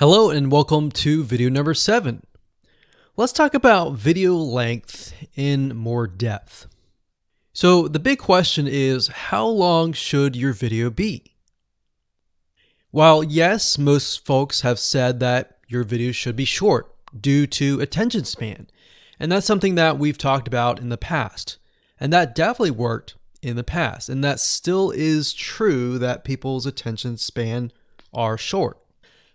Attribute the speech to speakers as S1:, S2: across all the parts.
S1: Hello and welcome to video number 7. Let's talk about video length in more depth. So the big question is, how long should your video be? While yes, most folks have said that your video should be short due to attention span, and that's something that we've talked about in the past, and that definitely worked in the past, and that still is true that people's attention span are short.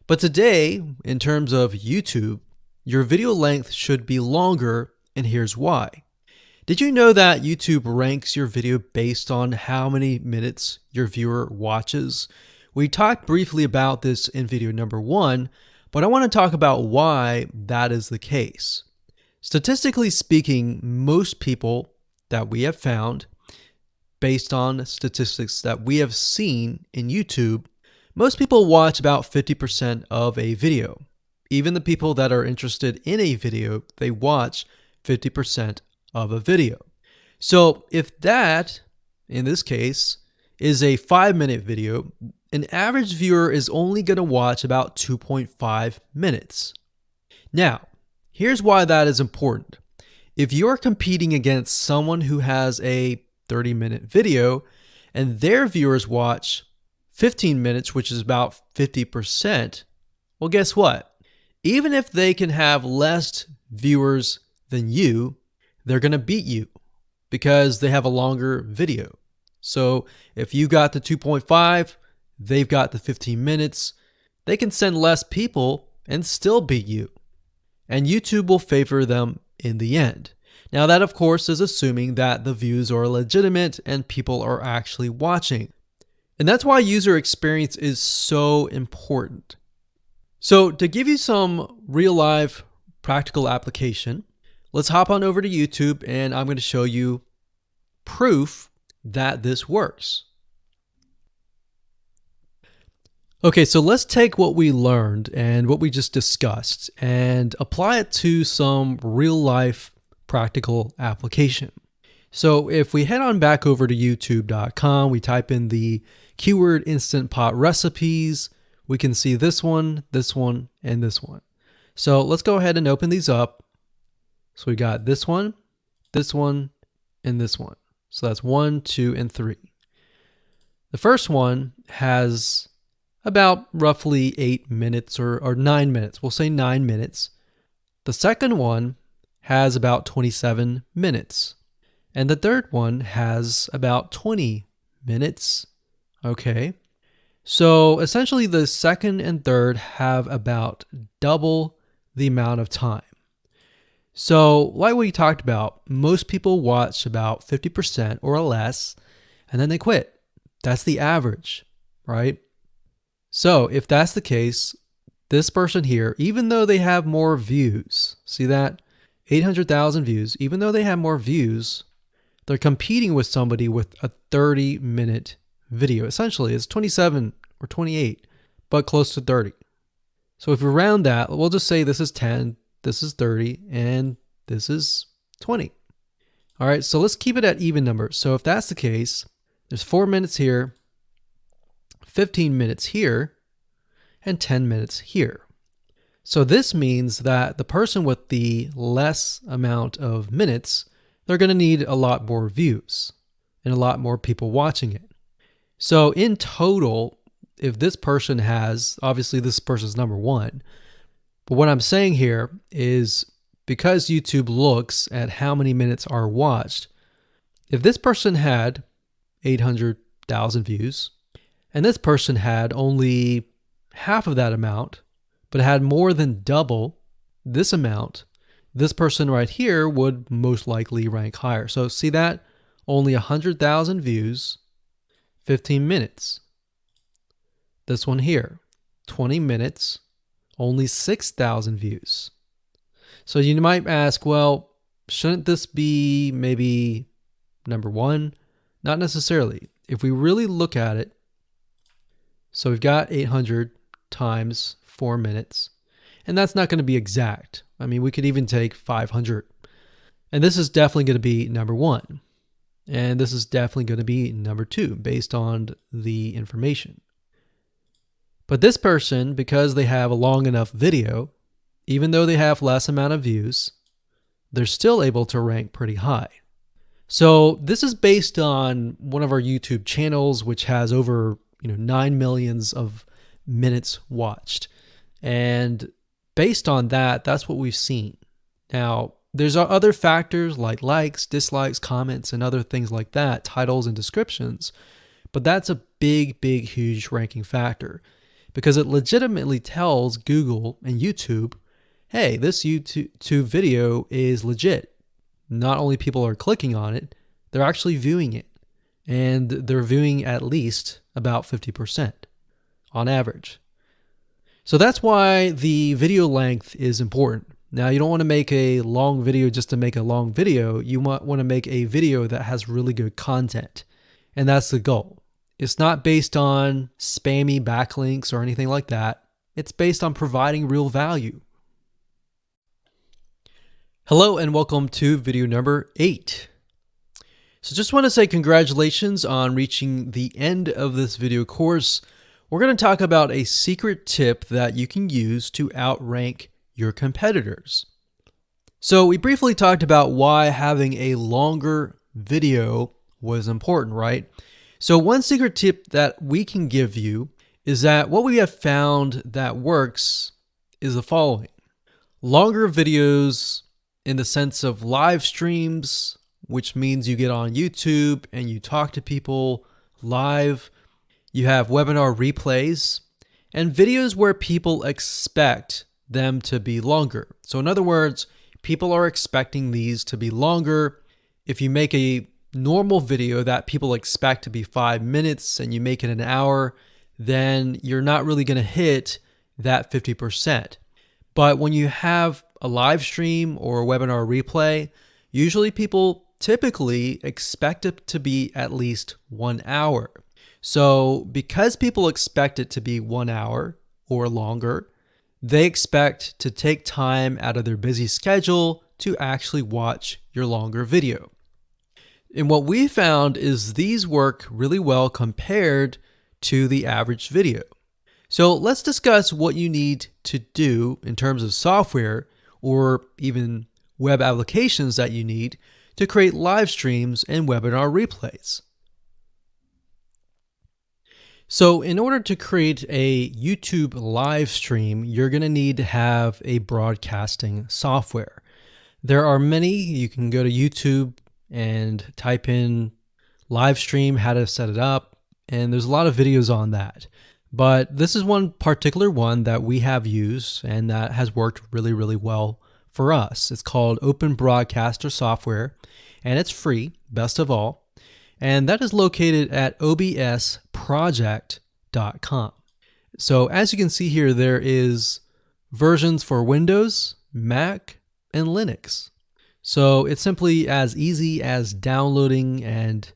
S1: But today, in terms of YouTube, your video length should be longer, and here's why. Did you know that YouTube ranks your video based on how many minutes your viewer watches? We talked briefly about this in video number 1, but I want to talk about why that is the case. Statistically speaking, most people that we have found, based on statistics that we have seen in YouTube, most people watch about 50% of a video. Even the people that are interested in a video, they watch 50% of a video. So if that, in this case, is a 5-minute video, an average viewer is only going to watch about 2.5 minutes. Now, here's why that is important. If you're competing against someone who has a 30-minute video and their viewers watch 15 minutes, which is about 50%, well, guess what? Even if they can have less viewers than you, they're going to beat you because they have a longer video. So if you got the 2.5, they've got the 15 minutes, they can send less people and still beat you. And YouTube will favor them in the end. Now that, of course, is assuming that the views are legitimate and people are actually watching. And that's why user experience is so important. So to give you some real life practical application, let's hop on over to YouTube and I'm going to show you proof that this works. Okay, so let's take what we learned and what we just discussed and apply it to some real life practical application. So if we head on back over to youtube.com, we type in the keyword Instant Pot recipes, we can see this one, and this one. So let's go ahead and open these up. So we got this one, and this one. So that's 1, 2, and 3. The first one has about roughly 8 minutes or 9 minutes. We'll say 9 minutes. The second one has about 27 minutes. And the third one has about 20 minutes. Okay. So essentially the second and third have about double the amount of time. So like we talked about, most people watch about 50% or less, and then they quit. That's the average, right? So if that's the case, this person here, even though they have more views, see that? 800,000 views, even though they have more views, they're competing with somebody with a 30-minute video. Essentially, it's 27 or 28, but close to 30. So if we round that, we'll just say this is 10, this is 30, and this is 20. All right, so let's keep it at even numbers. So if that's the case, there's 4 minutes here, 15 minutes here, and 10 minutes here. So this means that the person with the less amount of minutes, they're going to need a lot more views and a lot more people watching it. So in total, if this person has, obviously this person's number 1, but what I'm saying here is because YouTube looks at how many minutes are watched, if this person had 800,000 views and this person had only half of that amount, but had more than double this amount, this person right here would most likely rank higher. So see that? Only 100,000 views, 15 minutes. This one here, 20 minutes, only 6,000 views. So you might ask, well, shouldn't this be maybe number 1? Not necessarily. If we really look at it, so we've got 800 times 4 minutes. And that's not going to be exact. I mean, we could even take 500. And this is definitely going to be number 1. And this is definitely going to be number 2 based on the information. But this person, because they have a long enough video, even though they have less amount of views, they're still able to rank pretty high. So this is based on one of our YouTube channels, which has over 9 millions of minutes watched. And based on that, that's what we've seen. Now, there's other factors like likes, dislikes, comments, and other things like that, titles and descriptions. But that's a big, huge ranking factor because it legitimately tells Google and YouTube, hey, this YouTube video is legit. Not only people are clicking on it, they're actually viewing it. And they're viewing at least about 50% on average. So that's why the video length is important. Now, you don't want to make a long video just to make a long video. You might want to make a video that has really good content. And that's the goal. It's not based on spammy backlinks or anything like that. It's based on providing real value. Hello and welcome to video number 8. So just want to say congratulations on reaching the end of this video course. We're going to talk about a secret tip that you can use to outrank your competitors. So we briefly talked about why having a longer video was important, right? So one secret tip that we can give you is that what we have found that works is the following. Longer videos in the sense of live streams, which means you get on YouTube and you talk to people live. You have webinar replays and videos where people expect them to be longer. So in other words, people are expecting these to be longer. If you make a normal video that people expect to be 5 minutes and you make it an hour, then you're not really going to hit that 50%. But when you have a live stream or a webinar replay, usually people typically expect it to be at least 1 hour. So because people expect it to be 1 hour or longer, they expect to take time out of their busy schedule to actually watch your longer video. And what we found is these work really well compared to the average video. So let's discuss what you need to do in terms of software or even web applications that you need to create live streams and webinar replays. So in order to create a YouTube live stream, you're going to need to have a broadcasting software. There are many. You can go to YouTube and type in live stream, how to set it up, and there's a lot of videos on that. But this is one particular one that we have used and that has worked really, really well for us. It's called Open Broadcaster Software, and it's free, best of all. And that is located at obsproject.com. So as you can see here, there is versions for Windows, Mac, and Linux. So it's simply as easy as downloading and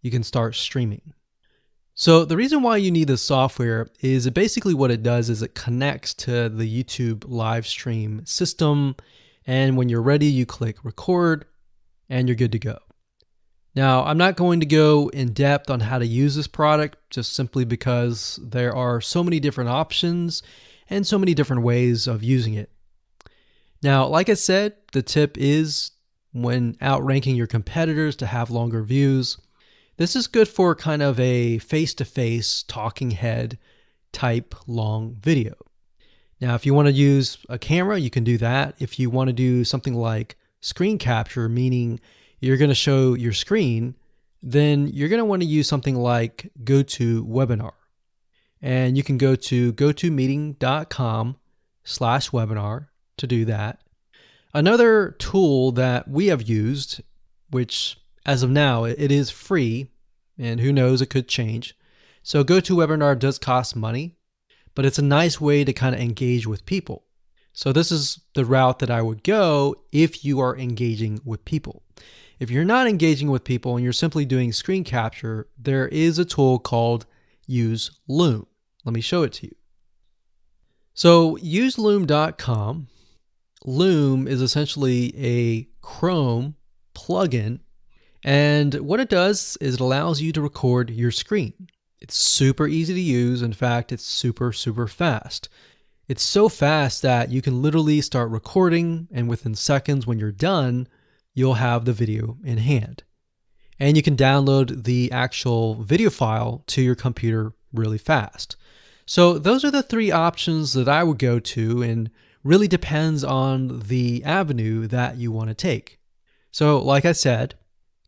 S1: you can start streaming. So the reason why you need this software is basically what it does is it connects to the YouTube live stream system. And when you're ready, you click record and you're good to go. Now, I'm not going to go in depth on how to use this product just simply because there are so many different options and so many different ways of using it. Now, like I said, the tip is when outranking your competitors to have longer views. This is good for kind of a face-to-face talking head type long video. Now, if you want to use a camera, you can do that. If you want to do something like screen capture, meaning you're going to show your screen, then you're going to want to use something like GoToWebinar. And you can go to gotomeeting.com/webinar to do that. Another tool that we have used, which as of now, it is free, and who knows, it could change. So GoToWebinar does cost money, but it's a nice way to kind of engage with people. So this is the route that I would go if you are engaging with people. If you're not engaging with people and you're simply doing screen capture, there is a tool called Use Loom. Let me show it to you. So useloom.com. Loom is essentially a Chrome plugin, and what it does is it allows you to record your screen. It's super easy to use. In fact, it's super, super fast. It's so fast that you can literally start recording, and within seconds when you're done, you'll have the video in hand. And you can download the actual video file to your computer really fast. So those are the three options that I would go to, and really depends on the avenue that you want to take. So like I said,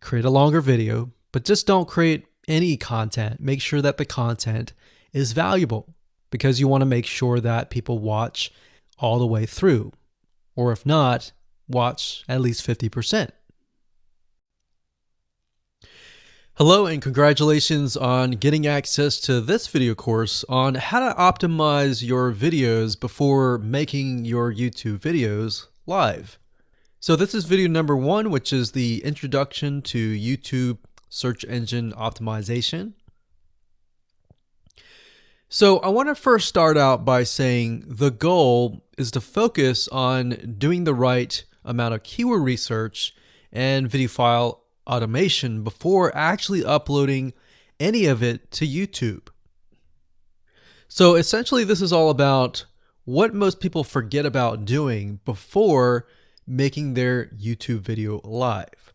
S1: create a longer video, but just don't create any content. Make sure that the content is valuable, because you want to make sure that people watch all the way through, or if not, watch at least 50%. Hello and congratulations on getting access to this video course on how to optimize your videos before making your YouTube videos live. So this is video number 1, which is the introduction to YouTube search engine optimization. So I want to first start out by saying the goal is to focus on doing the right amount of keyword research and video file automation before actually uploading any of it to YouTube. So essentially this is all about what most people forget about doing before making their YouTube video live.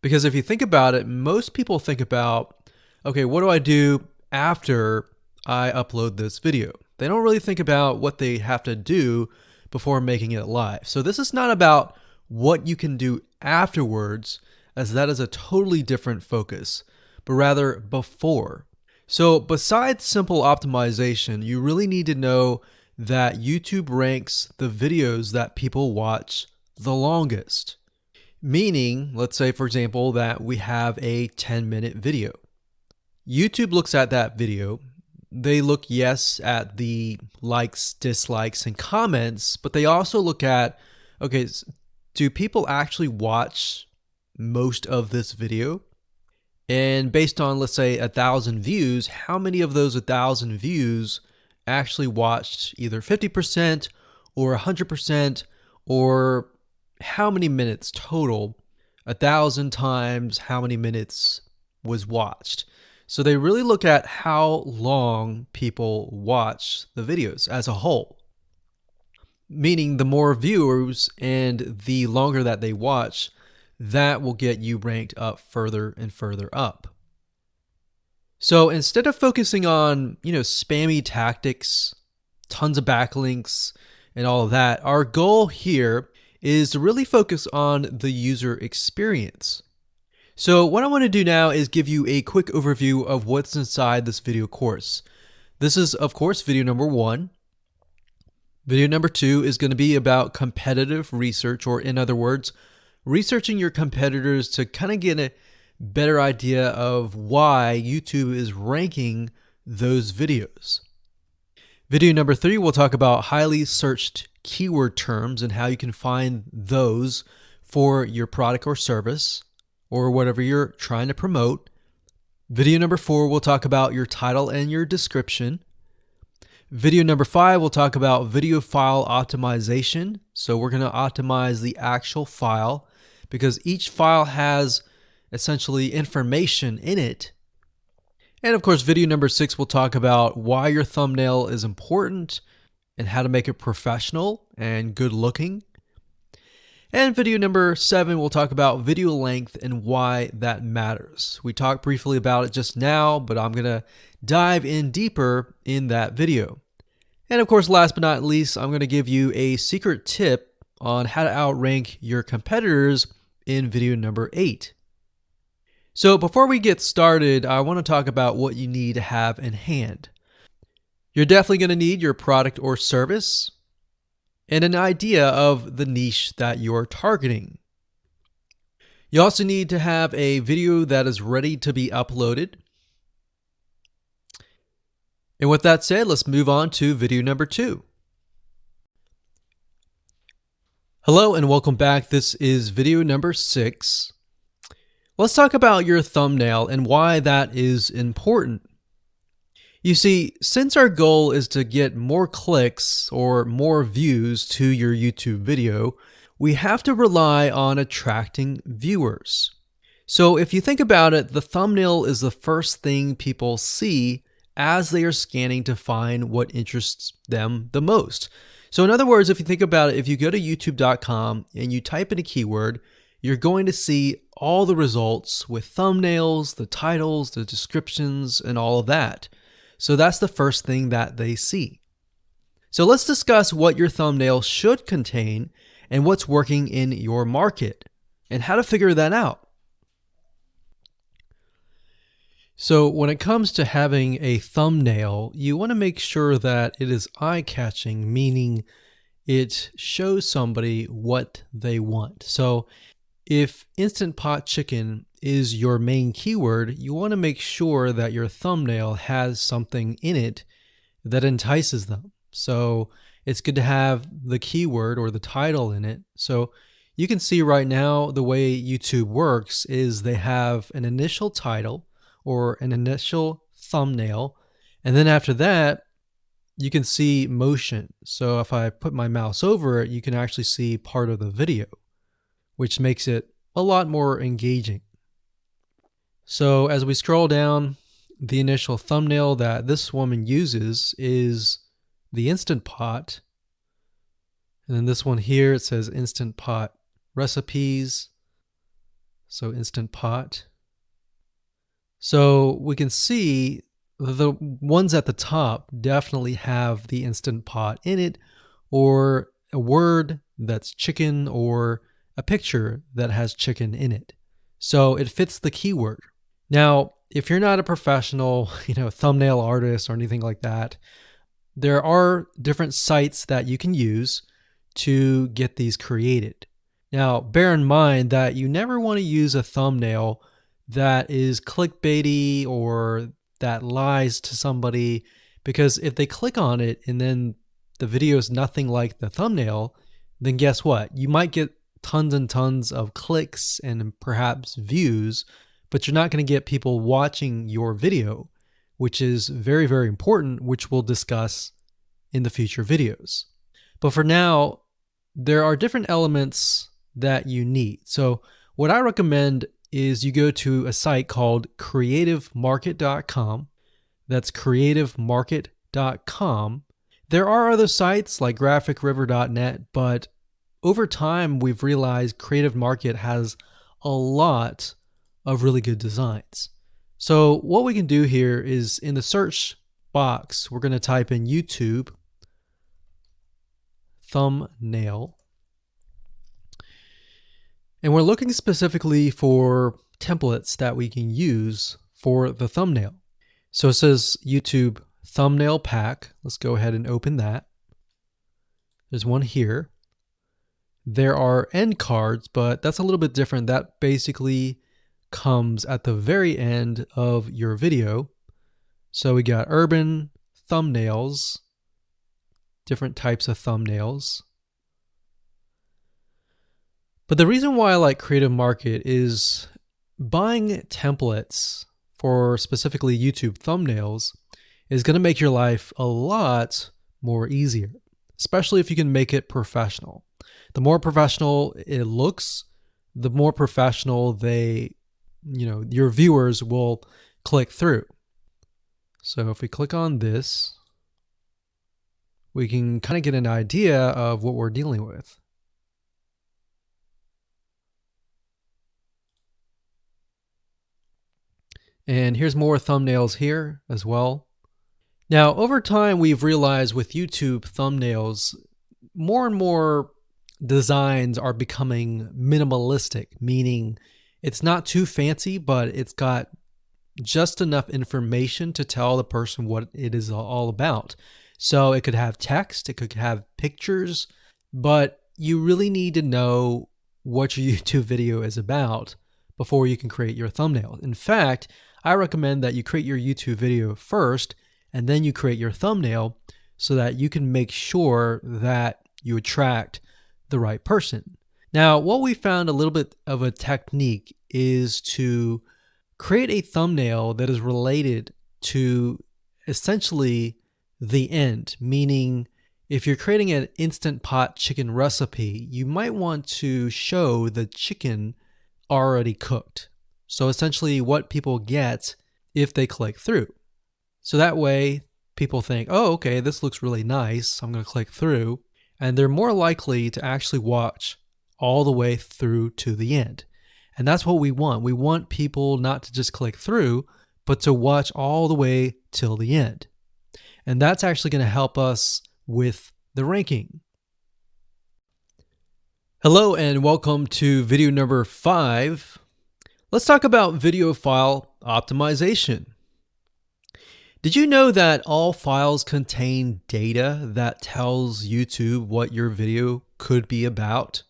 S1: Because if you think about it, most people think about, okay, what do I do after I upload this video? They don't really think about what they have to do before making it live. So this is not about what you can do afterwards, as that is a totally different focus, but rather before. So besides simple optimization, you really need to know that YouTube ranks the videos that people watch the longest. Meaning, let's say for example that we have a 10-minute video. YouTube looks at that video. They look, yes, at the likes, dislikes, and comments, but they also look at, okay, do people actually watch most of this video? And based on, let's say, 1,000 views, how many of those 1,000 views actually watched either 50% or 100%, or how many minutes total? 1,000 times how many minutes was watched. So they really look at how long people watch the videos as a whole. Meaning the more viewers and the longer that they watch, that will get you ranked up further and further up. So instead of focusing on, spammy tactics, tons of backlinks, and all of that, our goal here is to really focus on the user experience. So what I want to do now is give you a quick overview of what's inside this video course. This is, of course, video number 1. Video number 2 is going to be about competitive research, or in other words, researching your competitors to kind of get a better idea of why YouTube is ranking those videos. Video number 3, we'll talk about highly searched keyword terms and how you can find those for your product or service or whatever you're trying to promote. Video number 4, we'll talk about your title and your description. Video number 5, we'll talk about video file optimization. So we're going to optimize the actual file, because each file has essentially information in it. And of course, video number 6 will talk about why your thumbnail is important and how to make it professional and good looking. And video number 7 will talk about video length and why that matters. We talked briefly about it just now, but I'm going to dive in deeper in that video. And of course, last but not least, I'm going to give you a secret tip on how to outrank your competitors in video number 8. So before we get started, I want to talk about what you need to have in hand. You're definitely going to need your product or service and an idea of the niche that you're targeting. You also need to have a video that is ready to be uploaded. And with that said, let's move on to video number 2. Hello and welcome back. This is video number 6. Let's talk about your thumbnail and why that is important. You see, since our goal is to get more clicks or more views to your YouTube video, we have to rely on attracting viewers. So if you think about it, the thumbnail is the first thing people see as they are scanning to find what interests them the most. So in other words, if you think about it, if you go to youtube.com and you type in a keyword, you're going to see all the results with thumbnails, the titles, the descriptions, and all of that. So that's the first thing that they see. So let's discuss what your thumbnail should contain and what's working in your market and how to figure that out. So when it comes to having a thumbnail, you want to make sure that it is eye-catching, meaning it shows somebody what they want. So if Instant Pot Chicken is your main keyword, you want to make sure that your thumbnail has something in it that entices them. So it's good to have the keyword or the title in it. So you can see right now the way YouTube works is they have an initial title or an initial thumbnail, and then after that you can see motion. So if I put my mouse over it, you can actually see part of the video, which makes it a lot more engaging. So as we scroll down, the initial thumbnail that this woman uses is the Instant Pot. And then this one here, it says Instant Pot recipes. So Instant Pot. So we can see the ones at the top definitely have the Instant Pot in it, or a word that's chicken, or a picture that has chicken in it. So it fits the keyword. Now, if you're not a professional, thumbnail artist or anything like that, there are different sites that you can use to get these created. Now, bear in mind that you never want to use a thumbnail that is clickbaity or that lies to somebody, because if they click on it and then the video is nothing like the thumbnail, then guess what? You might get tons and tons of clicks and perhaps views, but you're not going to get people watching your video, which is very, very important, which we'll discuss in the future videos. But for now, there are different elements that you need. So what I recommend is you go to a site called creativemarket.com. That's creativemarket.com. There are other sites like graphicriver.net, but over time we've realized Creative Market has a lot of really good designs. So what we can do here is in the search box, we're going to type in YouTube thumbnail. And we're looking specifically for templates that we can use for the thumbnail. So it says YouTube thumbnail pack. Let's go ahead and open that. There's one here. There are end cards, but that's a little bit different. That basically comes at the very end of your video. So we got urban thumbnails, different types of thumbnails. But the reason why I like Creative Market is buying templates for specifically YouTube thumbnails is going to make your life a lot more easier, especially if you can make it professional. The more professional it looks, the more professional your viewers will click through. So if we click on this, we can kind of get an idea of what we're dealing with. And here's more thumbnails here as well. Now, over time, we've realized with YouTube thumbnails, more and more designs are becoming minimalistic, meaning it's not too fancy, but it's got just enough information to tell the person what it is all about. So it could have text, it could have pictures, but you really need to know what your YouTube video is about before you can create your thumbnail. In fact, I recommend that you create your YouTube video first and then you create your thumbnail so that you can make sure that you attract the right person. Now, what we found a little bit of a technique is to create a thumbnail that is related to essentially the end, meaning if you're creating an Instant Pot chicken recipe, you might want to show the chicken already cooked. So essentially what people get if they click through. So that way people think, oh, okay, this looks really nice. I'm going to click through. And they're more likely to actually watch all the way through to the end. And that's what we want. We want people not to just click through, but to watch all the way till the end. And that's actually going to help us with the ranking. Hello and welcome to video number 5. Let's talk about video file optimization. Did you know that all files contain data that tells YouTube what your video could be about?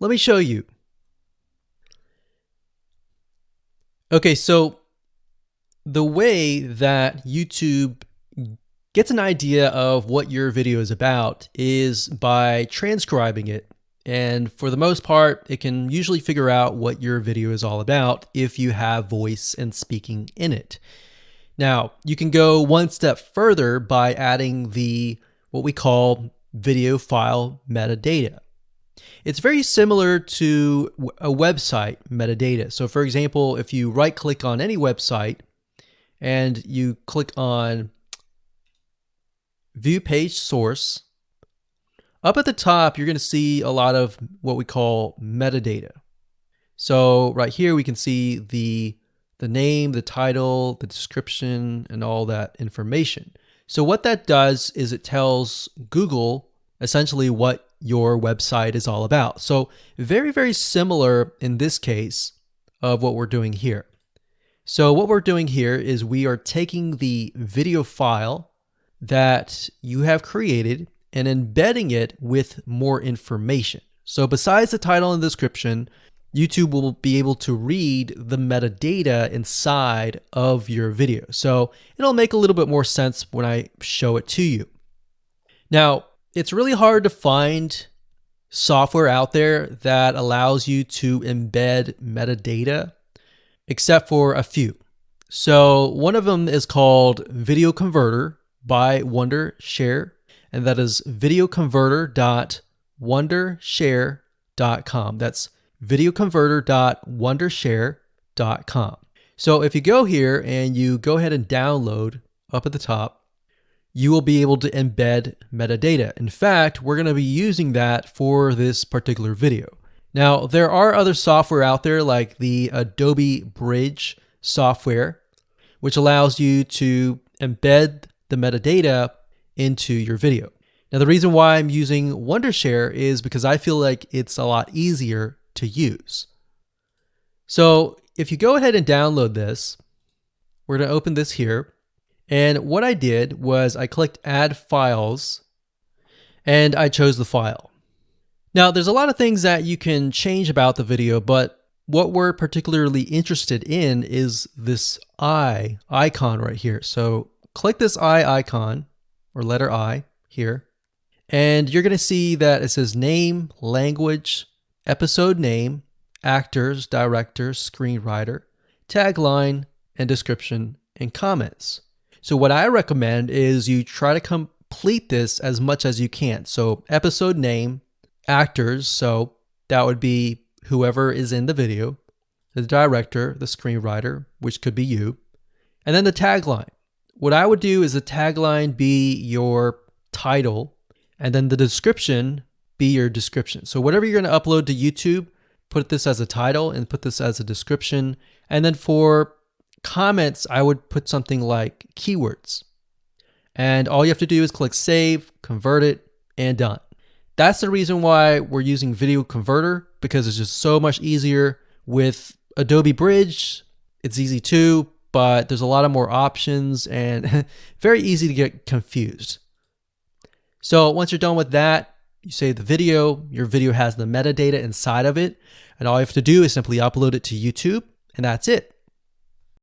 S1: Let me show you. Okay, so the way that YouTube gets an idea of what your video is about is by transcribing it. And for the most part, it can usually figure out what your video is all about if you have voice and speaking in it. Now, you can go one step further by adding what we call video file metadata. It's very similar to a website metadata. So for example, if you right click on any website and you click on View Page Source, up at the top, you're going to see a lot of what we call metadata. So right here, we can see the name, the title, the description, and all that information. So what that does is it tells Google essentially what your website is all about. So very, very similar in this case of what we're doing here. So what we're doing here is we are taking the video file that you have created and embedding it with more information. So besides the title and description, YouTube will be able to read the metadata inside of your video. So it'll make a little bit more sense when I show it to you. Now, it's really hard to find software out there that allows you to embed metadata, except for a few. So one of them is called Video Converter by Wondershare, and that is videoconverter.wondershare.com. That's videoconverter.wondershare.com. So if you go here and you go ahead and download up at the top, you will be able to embed metadata. In fact, we're going to be using that for this particular video. Now, there are other software out there like the Adobe Bridge software, which allows you to embed the metadata into your video. Now, the reason why I'm using Wondershare is because I feel like it's a lot easier to use. So if you go ahead and download this, we're going to open this here. And what I did was I clicked Add Files and I chose the file. Now, there's a lot of things that you can change about the video, but what we're particularly interested in is this eye icon right here. So click this eye icon or letter I here, and you're going to see that it says name, language, episode name, actors, directors, screenwriter, tagline, and description and comments. So what I recommend is you try to complete this as much as you can. So episode name, actors, so that would be whoever is in the video, the director, the screenwriter, which could be you, and then the tagline. What I would do is the tagline be your title, and then the description be your description. So whatever you're going to upload to YouTube, put this as a title and put this as a description. And then for comments, I would put something like keywords. And all you have to do is click save, convert it, and done. That's the reason why we're using Video Converter, because it's just so much easier. With Adobe Bridge, it's easy too, but there's a lot of more options and very easy to get confused. So once you're done with that, you save the video, your video has the metadata inside of it, and all you have to do is simply upload it to YouTube, and that's it.